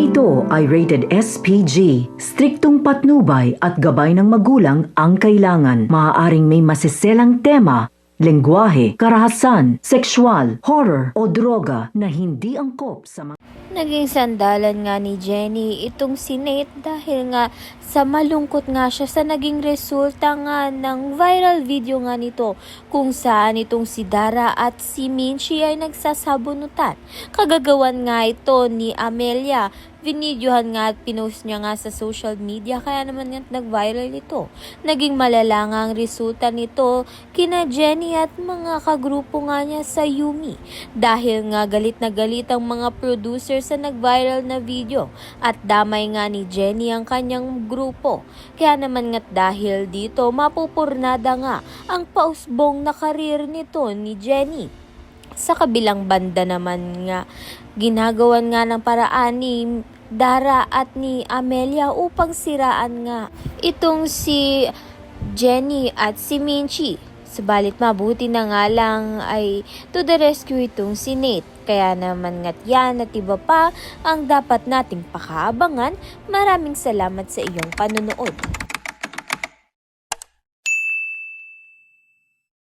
ito ay rated SPG. Striktong patnubay at gabay ng magulang ang kailangan. Maaaring may masiselang tema, lengguwahe, karahasan, sexual, horror o droga na hindi angkop sa mga... Naging sandalan nga ni Jenny itong si Nate dahil nga sa malungkot nga siya sa naging resulta nga ng viral video nga nito kung saan itong si Dara at si Minchi ay nagsasabunutan. Kagagawan nga ito ni Amelia. Vinidyohan nga at pinost niya nga sa social media kaya naman nga nag-viral ito. Naging malala nga ang resulta nito kina Jenny at mga kagrupo nga niya sa Yumi. Dahil nga galit na galit ang mga producer sa nag-viral na video at damay nga ni Jenny ang kanyang grupo. Kaya naman nga dahil dito mapupurnada nga ang pausbong na karir nito ni Jenny. Sa kabilang banda naman nga, ginagawan nga ng paraan ni Dara at ni Amelia upang siraan nga itong si Jenny at si Minchi. Subalit mabuti na nga lang ay to the rescue itong si Nate. Kaya naman nga't yan at iba pa ang dapat nating pakaabangan. Maraming salamat sa iyong panunood.